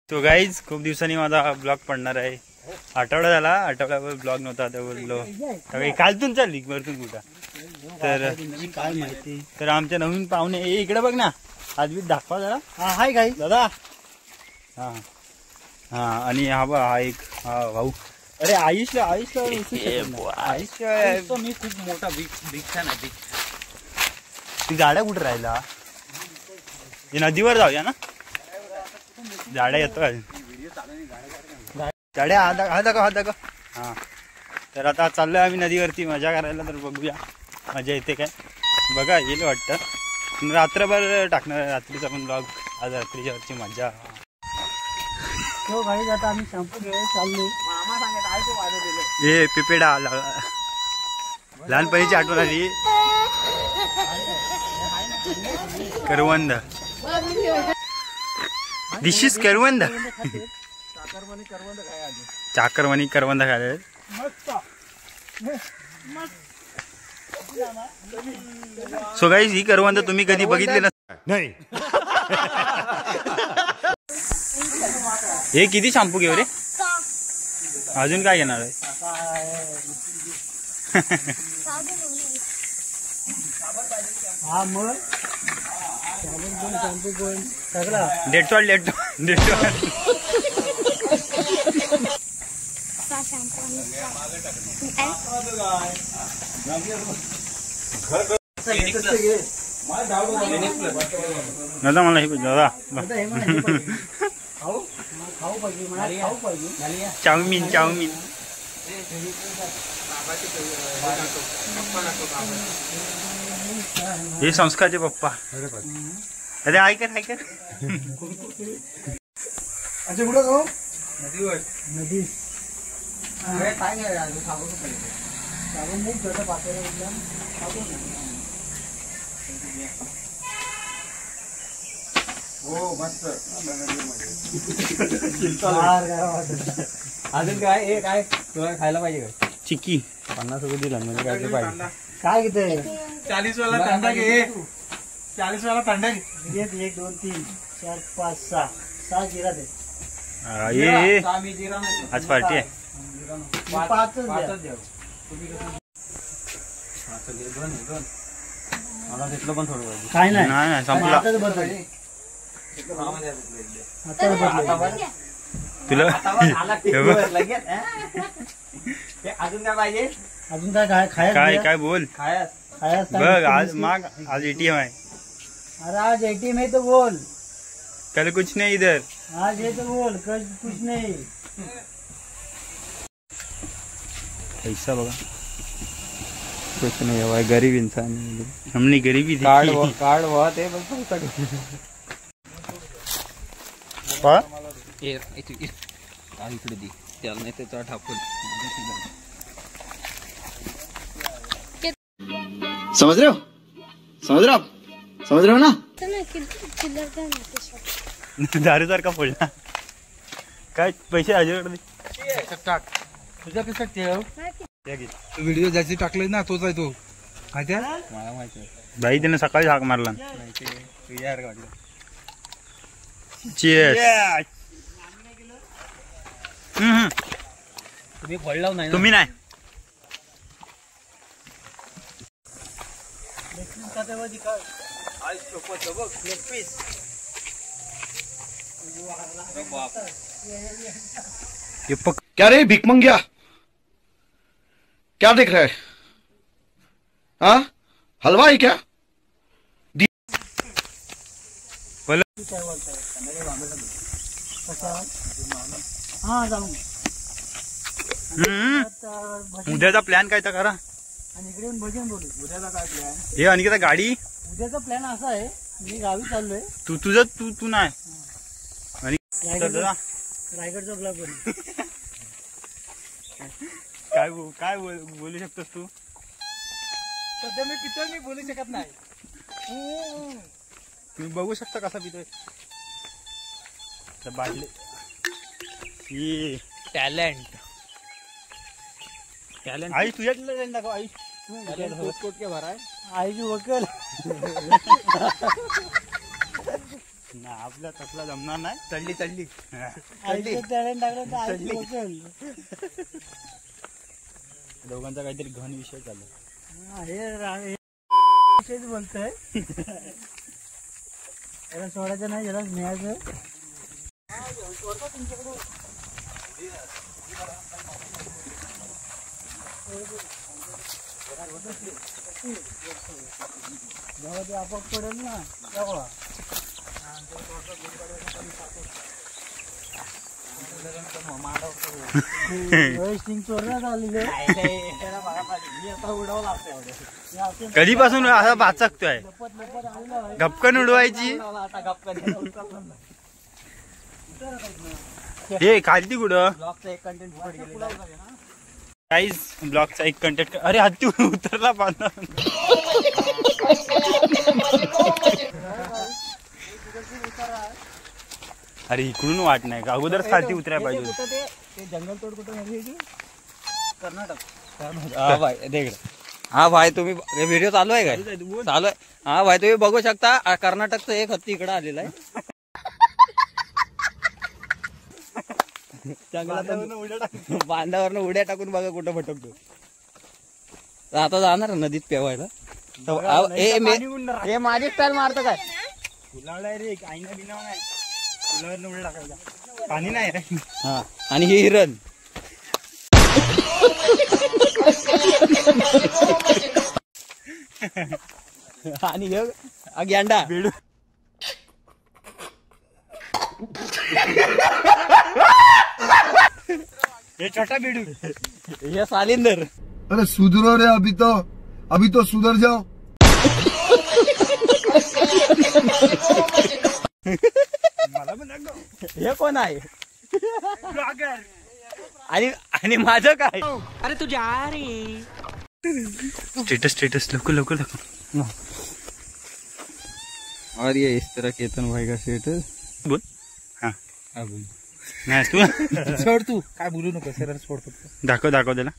तो गाईज खूप दिवसांनी माझा ब्लॉग पडणार आहे. आठवडा झाला, आठवड्यावर ब्लॉग नव्हता. तर बोललो कालतून चालली वरतून कुठं. तर काय माहिती. तर आमच्या नवीन पाहुणे इकडे बघ ना. आजबी दाखवा जरा. हा हाय गाई दादा. हा हा आणि हा बा हा एक हा भाऊ. अरे आयुष मी खूप मोठा बिग फॅन आहे. ती गाड्या कुठे राहिला. नदीवर जाऊया ना. झाड्या येतो झाड्या हा दाखव. हा तर आता चाललोय आम्ही नदीवरती मजा करायला. तर बघूया मजा येते काय. बघा येईल वाटतं. रात्रभर टाकणार रात्रीचा पण ब्लॉग. आज रात्रीच्या वरची मजा. हो भाई आता आम्ही शॅम्पू घ्यायला चाललो. मामा सांगत आहे तो वाजत दिलं. ए पिपेडा लहानपणीची आठवण आली. करवंद. दिस इज करवंद. चाकरवणी करवंद खायला. सो गाईज ही करवंद तुम्ही कधी बघितली नाही. हे किती शॅम्पू घेऊ रे. अजून काय घेणार आहे. हा मग डेटॉल. दादा मला हे दादा चाऊमिन. हे संस्कारचे पप्पा. अरे ऐकत अच्छा कुठं जाऊ. नदी काय हो मस्त. अजून काय हे काय तुला खायला पाहिजे काय. चिक्की 50 रुपये दिला म्हणजे काय पाहिजे. काय घेते. 40 वाला थंडा घे. 40 वाला थंडा घे. 1 2 3 4 5 6 जिरा दे. ये आज पार्टी आहे. मला घेतलं पण थोडं काय नाही संपला. तुला अजून काय पाहिजे. अजून काय काय काय बोल. बघ आज माग आज ATM आहे. अरे आज ATM है तो बोल. कल कुछ नहीं इधर. आज ये तो बोल कल कुछ नहीं. पैसा बघा कुछ नहीं हुआ. गरीब इंसान हमने गरीबी थी. कार्ड बहुत है बस पैसा इकडे दी त्याला नाही त्याचा ठाकून. समझ रहे हो ना. दारूसारखा फोडला. काय पैसे माझ्याकडे टाक. तुझ्या कसं ठेव. व्हिडिओ ज्याची टाकले ना तोच आहे तो. माहिती आहे मला माहिती आहे. भाई त्याने सकाळी हाक मारला. यार काढलं. चीयर्स. तुम्ही फोडला नाही. तुम्ही नाही. क्या रे भीख मंगिया क्या देख रहा है. हाँ हलवा है क्या. उद्याचा प्लॅन काय तर करा. आणि इकडे भजन बोलू. उद्याचा काय प्लॅन. हे आणखी गाडी. उद्याचा प्लॅन असा आहे मी गावी चाललोय. तू नाही. आणि रायगडचा ब्लॉग बनू. काय बोलू शकतोस तू. सध्या मी पितोय. मी बोलू शकत नाही. तुम्ही बघू शकता कसा पितोय. बाटले टॅलेंट. आई तुझ्यातलं दाखव. आई कोट के भराय. आई की वकल. नाही आपल्या तसला जमणार नाही. चढली आईचं टॅलेंट टाकलं तर आई बसेल. दोघांचा काहीतरी घन विषय चालू. हे विषयच बोलतोय. याला सोडायचं नाही, याला न्यायचं. जेव्हा ते आपोआप पडेल ना तेव्हा चोरण्यात आलेलं. कधीपासून असा बाचकतोय. गपकन उडवायची. हे खालती कुठं काहीच ब्लॉगचा एक कंटेंट. अरे हत्ती उतरला पाहता. अरे इकडून वाट नाही का अगोदरच खालती उतरायला पाहिजे. जंगल तोड कुठं कर्नाटक. हा भाई तुम्ही व्हिडिओ चालू आहे काय? चालू आहे. हा भाई तुम्ही बघू शकता कर्नाटकचं एक हत्ती इकडे आलेला आहे. बांधावरनं उड्या टाकून बघा कुठं भटकतो. आता जाणार नदीत पेवायला. हे माझी स्टाईल मारतो काय? फुलावलाय रे आईना बिनाव नाही. फुलावर उड्या टाकायला पाणी नाही रे. हा आणि हे हिरण. आणि गॅंडा बेडू. हे छोटा बेडू. हे सालिंदर. अरे सुधरो रे, अभी तो सुधर जाओ. मला पण दाखव. हे कोण आहे? ब्लॉगर. आणि माझं काय? अरे तू जा रे. स्टेटस लवकर दाखव. और ये इस तरह केतन भाई का स्टेटस. बोल. हा बोल. नाही तू सोड, तू काय बोलू नको. सरळ सोड फक्त. दाखव त्याला.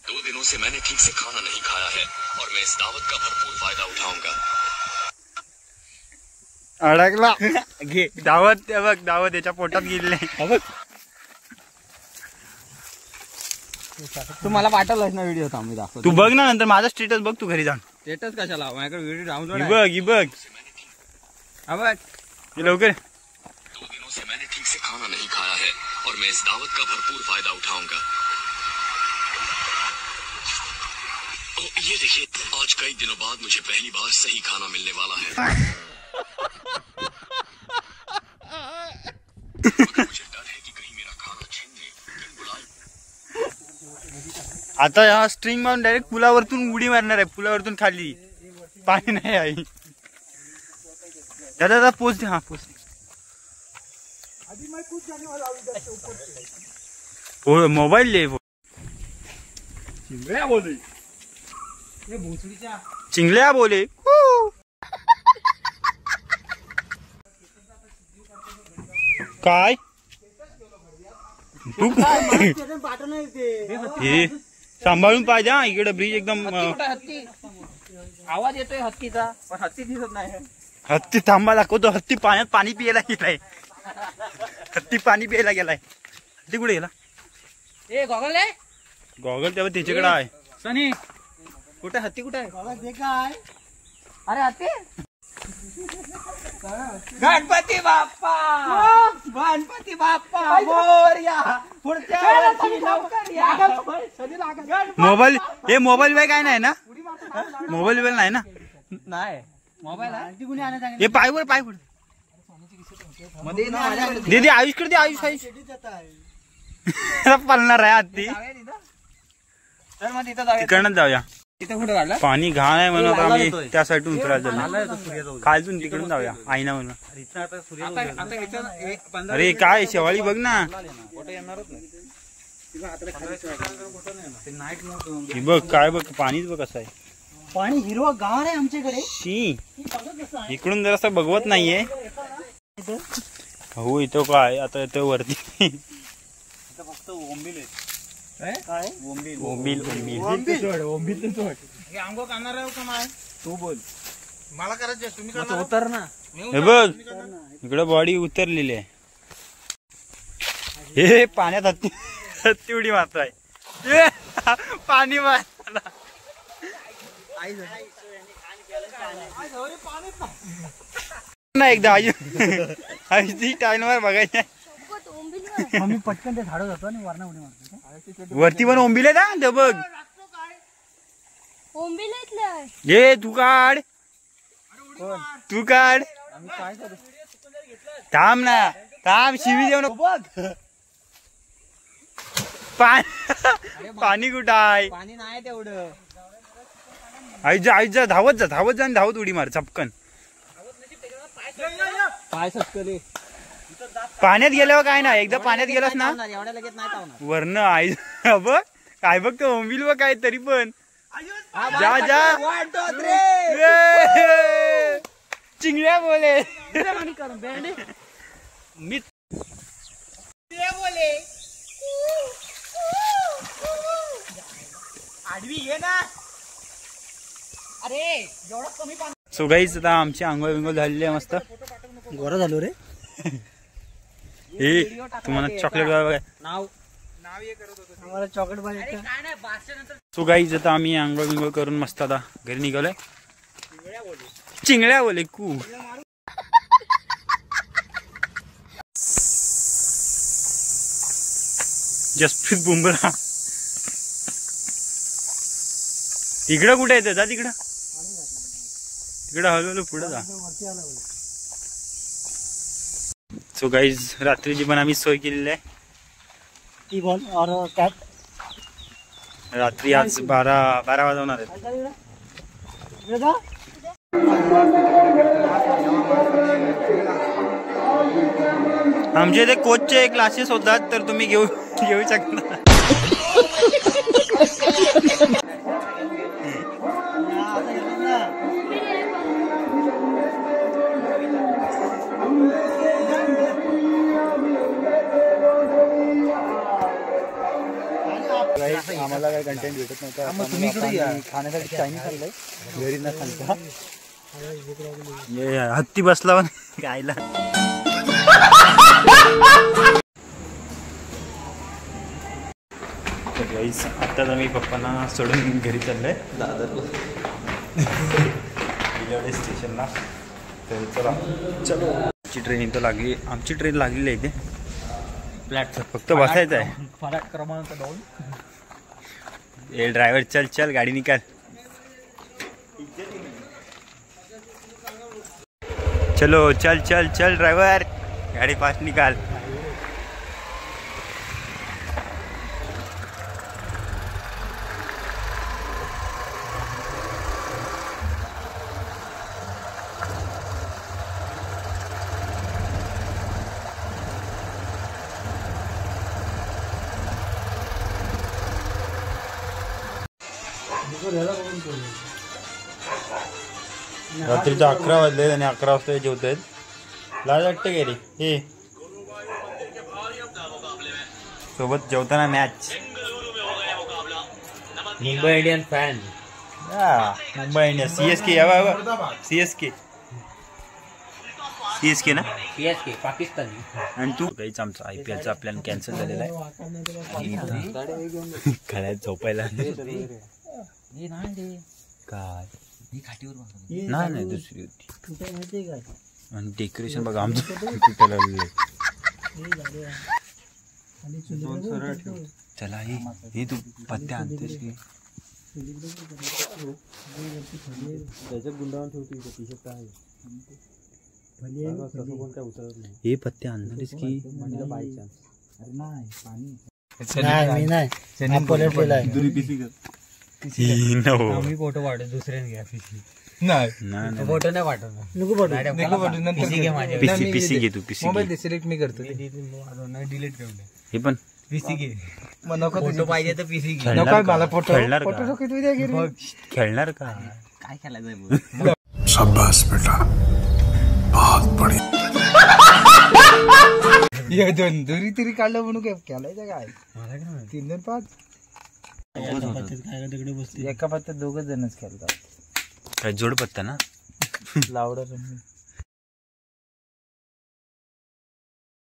2 दिनों से मैंने ठीक से खाना नहीं खाया है और मैं इस दावत का भरपूर फायदा उठाऊंगा. अडकला. घे दावत. बघ दावत याच्या पोटात गेले. तू मला पाठवलास ना व्हिडिओ. थांब मी दाखवतो. तू बघ ना नंतर माझा स्टेटस बघ तू घरी जाऊन. स्टेटस कशाला? माझ्याकडे व्हिडिओ डाउनलोड आहे. बघ लवकर. 2 दिनों से मैंने ठीक से खाना नहीं खाया है और मैं इस दावत का भरपूर फायदा उठाऊंगा. ये देखिए, आज कई दिनों बाद मुझे पहली बार सही खाना मिलने वाला है. मगर मुझे डर है कि कहीं मेरा खाना छीन ले. आता या स्ट्रिंग मारून डायरेक्ट पुलावरतून उडी मारणार आहे. पुलावरतून खाली पाणी नाही आहे. दादा पोच दे. हा पोच. मोबाईल ले. चिंगल्या बोले. काय तू हे सांभाळून पाहिजे. हा इकडे ब्रिज एकदम. हत्ती. आवाज येतोय हत्तीचा पण हत्ती दिसत नाही. हत्ती थांबा दाखवतो. हत्ती पाण्यात पाणी पियायला गेलाय. हत्ती पाणी प्यायला गेलाय. हत्ती कुठे गेला? ए गॉगल आहे. गॉगल तेव्हा त्याच्याकडे आहे. सनी कुठे हत्ती कुठे आहे? काय अरे हत्ती. गणपती बाप्पा मोरया. पुढच्या वर्षी लवकर या. मोबाईल. हे मोबाईल बाय काय नाही ना? मोबाईल बिबाईल नाही ना? नाही मोबाईल आहे. हे पायवर मध्ये दे आयुष करते. आयुष पळणार आहे हत्ती. तर मग तिथं जाऊया. तिकडनं जाऊया. तिथं कुठे काढला? पाणी घाण आहे म्हणून आम्ही त्या साईडून उतरायचं. खालतून तिकडून जाऊया. आईना म्हणून. अरे काय शेवाळी बघ ना. ही बघ काय बघ. पाणीच बघ कसं आहे. पाणी हिरवा गार आहे आमच्याकडे. शी इकडून जरासं बघवत नाहीये. हो इथं काय आता इथं वरती फक्त बोंबील आहे. काय बोंबील. आंघोळ करणार आहे का? तू बोल. मला करायचे तुम्ही उतर ना. हे बघ इकडं बॉडी उतरलेली आहे. हे पाण्यात हत्ती उडी मारताय. पाणी मारला ना एकदा आईची टाईमवर बघायचं. आम्ही पटकन ते झाडं जातो आणि वरना उडी मारतो. वरती पण ओंबिले ना ते बघ. ये तू काढ तू काढ. थांब ना थांब शिवी देऊ नको. बघ पाणी कुठं आहे. पाणी नाही तेवढं. आईजा धावत जा आणि धावत उडी मार चपकन. पाय सटकले. पाण्यात गेल्यावर काय ना एकदा पाण्यात गेलास ना एवढ्या लगेच नाही धावणार. वरनं आई बघ काय बघ तो ओंबिल व काय तरी पण. जा जा चिंगड्या बोले मी आडवी घे ना. अरे एवढं कमी पाणी. सो गाईज आता आमची आंघोळ बिंगोळ झालेली आहे मस्त. गोरा झालो रे. हे तुम्हाला चॉकलेट बघा नाव आम्हाला चॉकलेट पाहिजे. सो गाईज आता आम्ही आंघोळ बिंगोळ करून मस्त आता घरी निघालोय. चिंगड्या बोले कू. जसप्रीत बुमराह तिकडं कुठे येतं जा तिकडं तिकडं हळूहळू पुढे जा. सो गाईज रात्रीची पण आम्ही सोय केलेली आहे. टी बॉल और कॅट. रात्री आज 12 वाजवणार आहेत. आमचे इथे कोचचे क्लासेस होतात तर तुम्ही घेऊ शकता. आम्हाला काही कंटेंट भेटत नव्हतं. खाण्यासाठी चायनीज खाल्लंय घरी न सांगता. हत्ती बसला पण गायला. आता मी पप्पांना सोडून घरी चाललोय दादर स्टेशनला. तर चला चलो. आमची ट्रेन इथं लागली. आमची ट्रेन लागलेली आहे इथे. प्लॅटफॉर्म फक्त बसायचं आहे. फराट क्रमांक 2. ए ड्रायव्हर चल चल गाडी निकाल. चलो चल चल चल ड्रायव्हर गाडी फास्ट निकाल. रात्रीच्या 11 वाजले आणि 11 वाजता जेवत आहेत. लाज वाटते गेली हे सोबत जेवताना match. Mumbai Indian fan. Mumbai Indian CSK CSK ना पाकिस्तानी. आणि तू काहीच आमचा IPLचा प्लॅन कॅन्सल झालेला आहे. खऱ्यात झोपायला काय नाही दुसरी होती. आणि डेकोरेशन बघा आमचं चला हे तू पत्त्या आणतेस की हे पत्ते आणणारेस की आम्ही फोटो पाठवतो दुसऱ्याने घ्या. नाही फोटो नाही पाठवणार. पीसी घे तू. पीसी मोबाईल सिलेक्ट मी करतो. डिलीट करून हे पण पीसी घे. फोटो पाहिजे तर पीसी घे. मला फोटो खेळणार का? खेळणार का? काय खेळायचं. शाबाश बेटा बहुत बढ़िया. दोन दुरी तरी काढलं म्हणून काय खेळायचं काय. 3-5 एका पत्त्यात 2 जणच खेळतात. काय जोड पत्ता ना लावडं